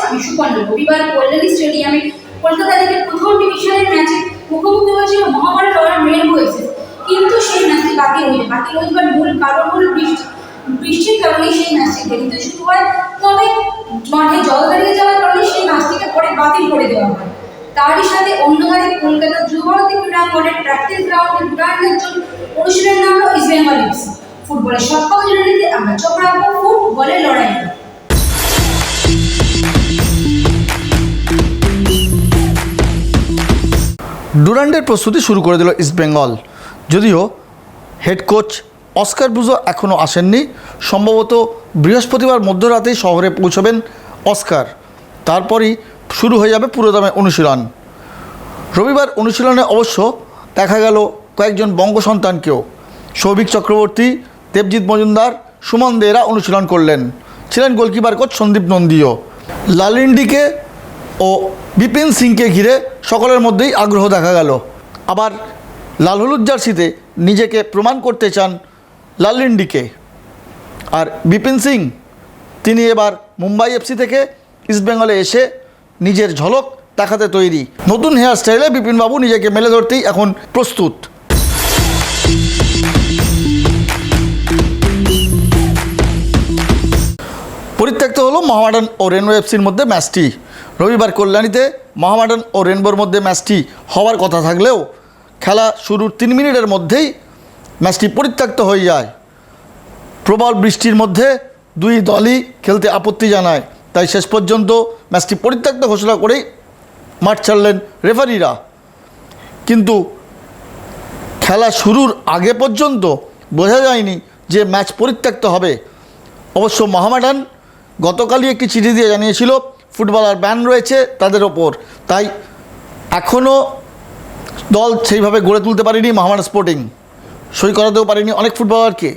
আমি সুপর্ণ। রবিবার কল্যাণী স্টেডিয়ামে কলকাতা লিগের প্রথম ডিভিশনের ম্যাচে মুখোমুখি হয়েছিল মহামারান আর রেনবো। কিন্তু সেই ম্যাচটি বাতিল হওয়ার মূল কারণ হল বৃষ্টির কারণে সেই ম্যাচটি দেরিতে শুরু হয়। তবে মাঠে জল দাঁড়িয়ে যাওয়ার কারণে সেই ম্যাচটিকে পরে বাতিল করে দেওয়া হয়। তারই সাথে অন্যধারে কলকাতা যুবভারতী ক্রীড়াঙ্গনের প্র্যাকটিস গ্রাউন্ডে ডুরান্ডের জন্য অনুশীলনের নাম হল ইস্ট বেঙ্গল এফসি। ফুটবলের সবকটা জেনে নিতে আমরা চোখ রাখবো ফুটবলের লড়াই। ডুরান্ডের প্রস্তুতি শুরু করে দিল ইস্টবেঙ্গল। যদিও হেড কোচ অস্কার ব্রুজো এখনও আসেননি, সম্ভবত বৃহস্পতিবার মধ্যরাতেই শহরে পৌঁছবেন অস্কার। তারপরই শুরু হয়ে যাবে পুরোদমে অনুশীলন। রবিবার অনুশীলনে অবশ্য দেখা গেল কয়েকজন বঙ্গ সন্তানকেও। সৌভিক চক্রবর্তী, দেবজিৎ মজুমদার, সুমন দে এরা অনুশীলন করলেন। ছিলেন গোলকিপার কোচ সন্দীপ নন্দীও। লালিন্ডিকে ও বিপিন সিংকে ঘিরে সকলের মধ্যেই আগ্রহ দেখা গেল। আবার লাল হলুদ জার্সিতে নিজেকে প্রমাণ করতে চান লালিন্ডিকে। আর বিপিন সিং তিনি এবার মুম্বাই এফসি থেকে ইস্টবেঙ্গলে এসে নিজের ঝলক দেখাতে তৈরি। নতুন হেয়ার স্টাইলে বিপিনবাবু নিজেকে মেলে ধরতেই এখন প্রস্তুত। পরিত্যক্ত হলো মোহামেডান ও রেনবো এফসির মধ্যে ম্যাচটি। রবিবার কল্যাণীতে মোহামেডান ও রেনবোর মধ্যে ম্যাচটি হওয়ার কথা থাকলেও খেলা শুরুর 3 মিনিটের মধ্যেই ম্যাচটি পরিত্যক্ত হয়ে যায়। প্রবল বৃষ্টির মধ্যে দুই দলই খেলতে আপত্তি জানায়, তাই শেষ পর্যন্ত ম্যাচটি পরিত্যক্ত ঘোষণা করেই মাঠ ছাড়লেন রেফারিরা। কিন্তু খেলা শুরুর আগে পর্যন্ত বোঝা যায়নি যে ম্যাচ পরিত্যক্ত হবে। অবশ্য মোহামেডান গতকালই একটি চিঠি দিয়ে জানিয়েছিল ফুটবলার ব্যান রয়েছে তাদের ওপর, তাই এখনও দল সেইভাবে গড়ে তুলতে পারেনি। মোহামেডান স্পোর্টিং সই করাতেও পারেনি অনেক ফুটবলারকে,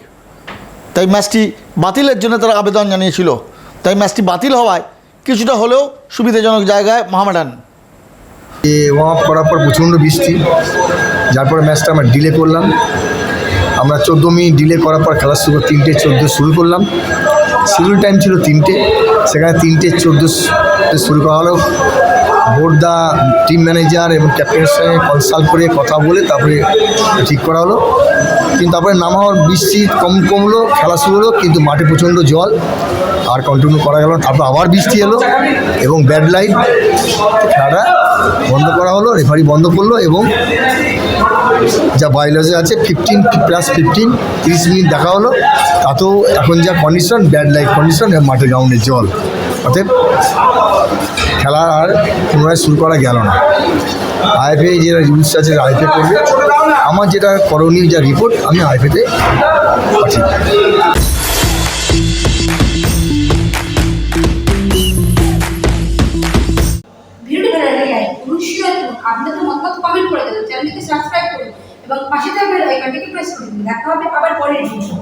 তাই ম্যাচটি বাতিলের জন্য তারা আবেদন জানিয়েছিল। তাই ম্যাচটি বাতিল হওয়ায় কিছুটা হলেও সুবিধাজনক জায়গায় মোহামেডান। ওয়ার্ম আপ করার পর প্রচণ্ড বৃষ্টি, যার পরে ম্যাচটা আমরা ডিলে করলাম। আমরা 14 মিনিট ডিলে করার পর খেলা শুরু 3:14 শুরু করলাম। শিডিউল টাইম ছিল 3টে, সেখানে 3:14 শুরু করা হলো। বোর্ড দা টিম ম্যানেজার এবং ক্যাপ্টেনের সঙ্গে কনসাল্ট করে কথা বলে তারপরে ঠিক করা হলো। কিন্তু তারপরে নামার বৃষ্টি কমলো, খেলা শুরু হলো, কিন্তু মাঠে প্রচণ্ড জল, আর কন্টিনিউ করা গেল না। তারপর আবার বৃষ্টি এলো এবং ব্যাড লাইট, খেলাটা বন্ধ করা হলো। রেফারি বন্ধ করলো এবং যা বাইলজে আছে 15+15 30 মিনিট দেখা হলো। তাতেও এখন যা কন্ডিশন, ব্যাড লাইট কন্ডিশন, মাঠে গ্রাউন্ডে জল, অতএব খেলা আর পুনরায় শুরু করা গেল না। আইএফএ যেটা রুলস আছে আইএফএ করবে। আমার যেটা করণীয় যা রিপোর্ট আমি আইএফএতে পাঠিয়ে। আপনাদের মতামত কমেন্ট করে দেবেন, চ্যানেলটিকে সাবস্ক্রাইব করুন এবং পাশে থাকা বেল আইকনটিকে প্রেস করুন। দেখা হবে আবার পরের ভিডিও।